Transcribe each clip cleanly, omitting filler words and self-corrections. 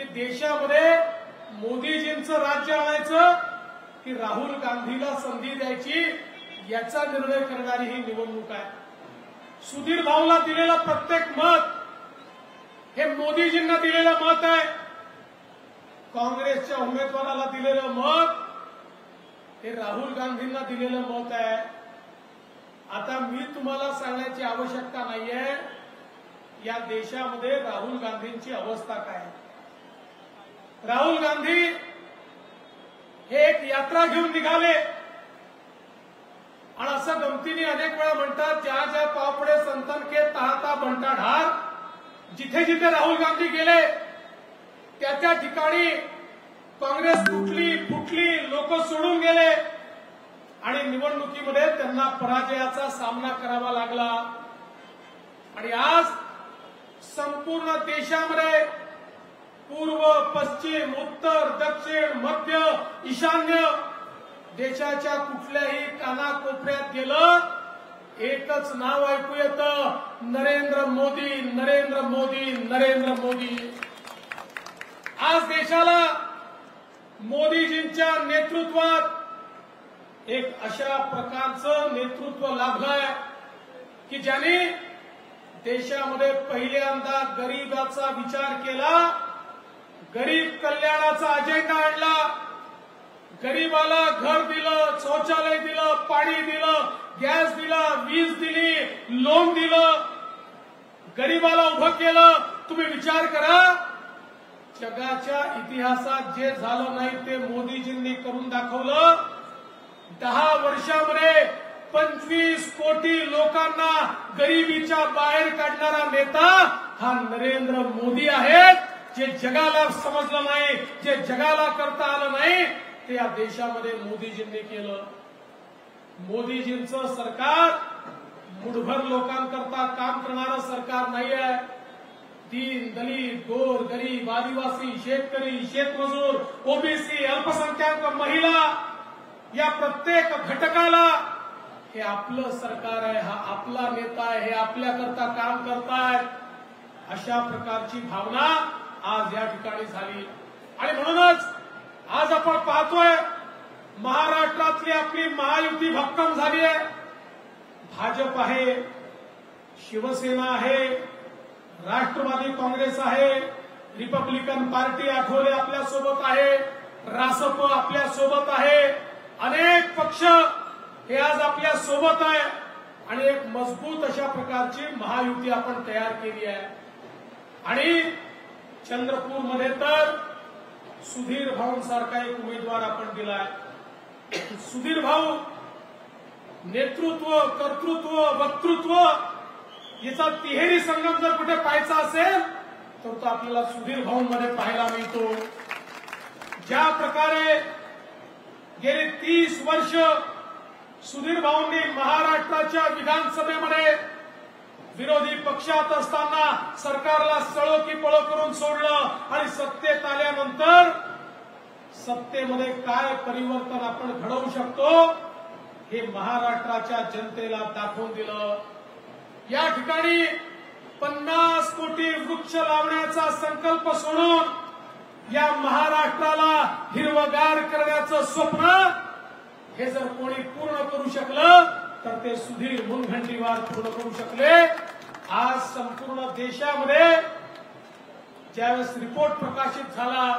की देशामध्ये मोदीजींचं राज्य आणायचं की राहुल गांधीला संधी द्यायची याचा निर्णय करणारी ही निवडणूक आहे। सुधीर भाऊला दिलेलं प्रत्येक मत हे मोदीजींना दिलेलं मत आहे, काँग्रेसच्या उमेदवाराला दिलेलं मत हे राहुल गांधींना दिलेलं मत आहे। आता मी तुम्हाला सांगण्याची आवश्यकता नाहीये या देशामध्ये राहुल गांधींची अवस्था काय। राहुल गांधी हे एक यात्रा घेऊन निघाले आणि असं गमतीने अनेक वेळा म्हणतात ज्या ज्या पापडे संतन के ताहता बनता ढार, जिथे जिथे राहुल गांधी गेले त्या त्या ठिकाणी काँग्रेस फुटली, लोक सोडून गेले आणि निवडणुकीमध्ये त्यांना पराजयाचा सामना करावा लागला। आणि आज संपूर्ण देशामध्ये पूर्व, पश्चिम, उत्तर, दक्षिण, मध्य, ईशान्य देशाच्या कुठल्याही कानाकोपऱ्यात गेलं एकच नाव ऐकू येतं, नरेंद्र मोदी, नरेंद्र मोदी, नरेंद्र मोदी। आज देशाला मोदीजींच्या नेतृत्वात एक अशा प्रकारचं नेतृत्व लाभलंय की ज्यांनी देशामध्ये पहिल्यांदा गरिबाचा विचार केला, गरीब कल्याणाचा अजेंडा आणला, गरीबाला घर दिलं, शौचालय दिलं, पाणी दिलं, गॅस दिला, वीज दिली, लोन दिलं, गरीबाला उभं केलं। तुम्ही विचार करा, जगाच्या इतिहासात जे झालं नाही ते मोदीजींनी करून दाखवलं। 10 वर्षामध्ये 25 कोटी लोकांना गरिबीच्या बाहेर काढणारा नेता हा नरेंद्र मोदी आहेत। जे जगाला समजलं नाही, जे जगाला करता आलं नाही ते या देशामध्ये मोदीजींनी केलं। मोदीजींचं सरकार मुठभर लोकांकरता काम करणारं सरकार नाही आहे। दीन दलित, गोर गरीब, आदिवासी, शेतकरी, शेतमजूर, ओबीसी, अल्पसंख्याक, महिला या प्रत्येक घटकाला हे आपलं सरकार आहे, हा आपला नेता आहे, हे आपल्याकरता काम करतायत, अशा प्रकारची भावना आज या ठिकाणी झाली। आणि म्हणूनच आज आपण पाहतोय महाराष्ट्रातली आपली महायुती भक्कम झाली आहे। भाजप आहे, शिवसेना आहे, राष्ट्रवादी काँग्रेस आहे, रिपब्लिकन पार्टी आठवले आपल्या सोबत आहे, रासप आपल्या सोबत आहे, अनेक पक्ष हे आज आपल्या सोबत आहे आणि एक मजबूत अशा प्रकारची महायुती आपण तयार केली आहे। आणि चंद्रपूरमध्ये तर सुधीर भाऊंसारखा एक उमेदवार आपण दिलाय। सुधीर भाऊ नेतृत्व, कर्तृत्व, वक्तृत्व याचा तिहेरी संगम जर कुठे पाहायचा असेल तर तो आपल्याला सुधीर भाऊंमध्ये पाहायला मिळतो। ज्या प्रकारे गेली 30 वर्ष सुधीर भाऊंनी महाराष्ट्राच्या विधानसभेमध्ये विरोधी पक्षात असताना सरकारला सळो की पळो करून सोडलं आणि सत्तेत आल्यानंतर सत्तेमध्ये काय परिवर्तन आपण घडवू शकतो हे महाराष्ट्राच्या जनतेला दाखवून दिलं। या ठिकाणी 50 कोटी वृक्ष लावण्याचा संकल्प सोडून या महाराष्ट्राला हिरवगार करण्याचं स्वप्न हे जर कोणी पूर्ण करू शकलं तर ते सुधीर मुनगंटीवार पूर्ण करू शकले। आज संपूर्ण देशामध्ये ज्यावेळेस रिपोर्ट प्रकाशित झाला,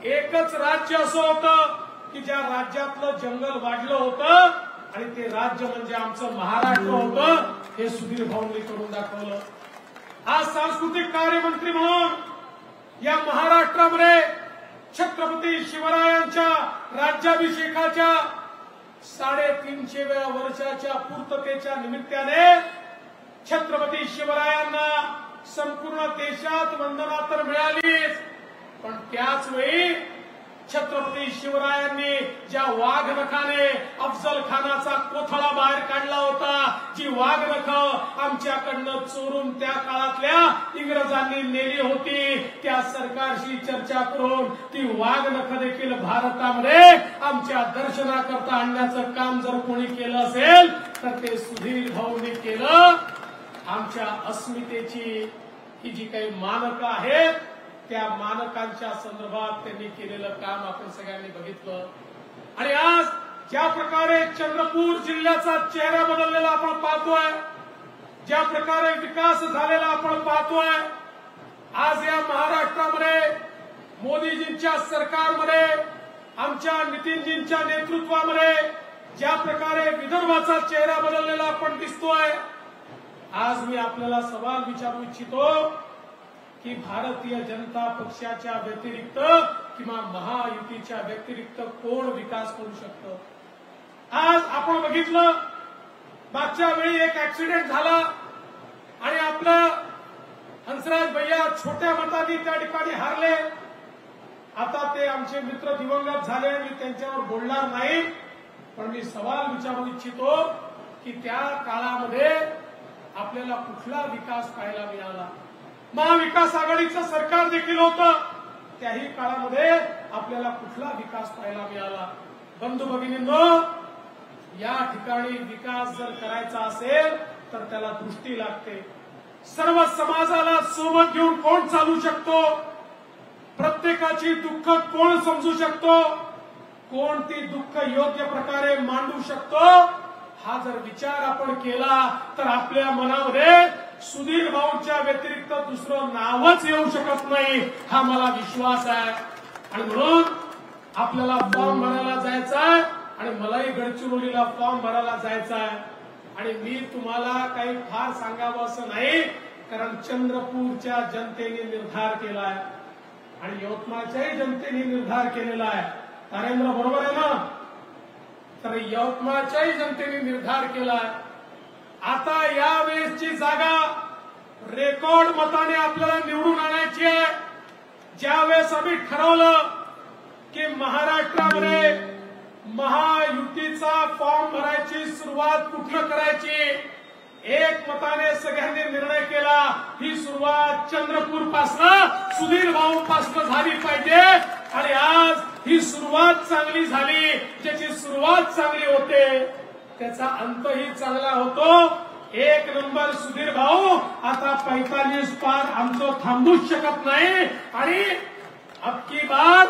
एकच राज्य असं होतं की ज्या राज्यातलं जंगल वाढलं होतं आणि ते राज्य म्हणजे आमचं महाराष्ट्र होतं, हे सुधीर भाऊंनी करून दाखवलं। आज सांस्कृतिक कार्यमंत्री म्हणून या महाराष्ट्रामध्ये छत्रपती शिवरायांच्या राज्याभिषेकाच्या 350व्या वर्षाच्या पूर्ततेच्या निमित्ताने छत्रपती शिवरायांना संपूर्ण देशात वंदना तर मिळालीच, पण त्याच वेळी छत्रपती शिवरायांनी ज्या वाघनखाने अफजल खानाचा कोथळा बाहेर काढला होता, जी वाघनख आमच्याकडनं चोरून त्या काळातल्या इंग्रजांनी नेली होती, त्या सरकारशी चर्चा करून ती वाघनख देखील भारतामध्ये आमच्या दर्शनाकरता आणण्याचं काम जर कोणी केलं असेल तर ते सुधीर भाऊंनी केलं। आमच्या अस्मितेची ही जी काही मानकं आहेत त्या मानकांच्या संदर्भात त्यांनी केलेलं काम आपण सगळ्यांनी बघितलं। आणि आज ज्या प्रकारे चंद्रपूर जिल्ह्याचा चेहरा बदललेला आपण पाहतोय, ज्या प्रकारे विकास झालेला आपण पाहतोय, आज या महाराष्ट्रामध्ये मोदीजींच्या सरकारमध्ये, आमच्या नितीनजींच्या नेतृत्वामध्ये ज्या प्रकारे विदर्भाचा चेहरा बदललेला आपण दिसतोय, आज मी आपल्याला सवाल विचारू इच्छितो की भारतीय जनता पक्षाच्या व्यतिरिक्त किंवा महायुतीच्या व्यतिरिक्त कोण विकास करू शकतं? आज आपण बघितलं, मागच्या वेळी एक ऍक्सिडेंट झाला आणि आपलं हंसराज भैया छोट्या मतांनी त्या ठिकाणी हारले। आता ते आमचे मित्र दिवंगत झाले, मी त्यांच्यावर बोलणार नाही, पण मी सवाल विचारू इच्छितो की त्या काळामध्ये आपल्याला कुठला विकास पाहायला मिळाला? महाविकास आघाडीचं सरकार देखील होतं, त्याही काळामध्ये आपल्याला कुठला विकास पाहायला मिळाला? बंधू भगिनींनो, या ठिकाणी विकास जर करायचा असेल तर त्याला दृष्टी लागते। सर्व समाजाला सोबत घेऊन कोण चालू शकतो? प्रत्येकाची दुःख कोण समजू शकतो? कोण ती दुःख योग्य प्रकारे मांडू शकतो? हा जर विचार आपण केला तर आपल्या मनामध्ये सुधीर भाऊंच्या व्यतिरिक्त दुसरं नावच येऊ शकत नाही, हा मला विश्वास आहे। आणि म्हणून आपल्याला फॉर्म भरायला जायचा आहे आणि मलाही गडचिरोलीला फॉर्म भरायला जायचा आहे। आणि मी तुम्हाला काही फार सांगावं असं नाही, कारण चंद्रपूरच्या जनतेने निर्धार केलाय आणि यवतमाळच्याही जनतेने निर्धार केलेला आहे। नरेंद्र बरोबर आहे ना? तर यवतमाळच्याही जनतेने निर्धार केलाय। आता यावेळेसची जागा रेकॉर्ड मताने आपल्याला निवडून आणायची आहे। ज्यावेळेस आम्ही ठरवलं की महाराष्ट्रामध्ये महायुतीचा फॉर्म भरायची सुरुवात कुठनं करायची, एक मताने सगळ्यांनी निर्णय केला ही सुरुवात चंद्रपूर पासून सुधीर भाऊ पासून झाली पाहिजे। आणि आज ही सुरुवात चांगली झाली। ज्याची सुरुवात चांगली होते त्याचा अंतही चांगला होतो। एक नंबर सुधीर भाऊ, आता 45 पार आमचं थांबूच शकत नाही। आणि अब की बार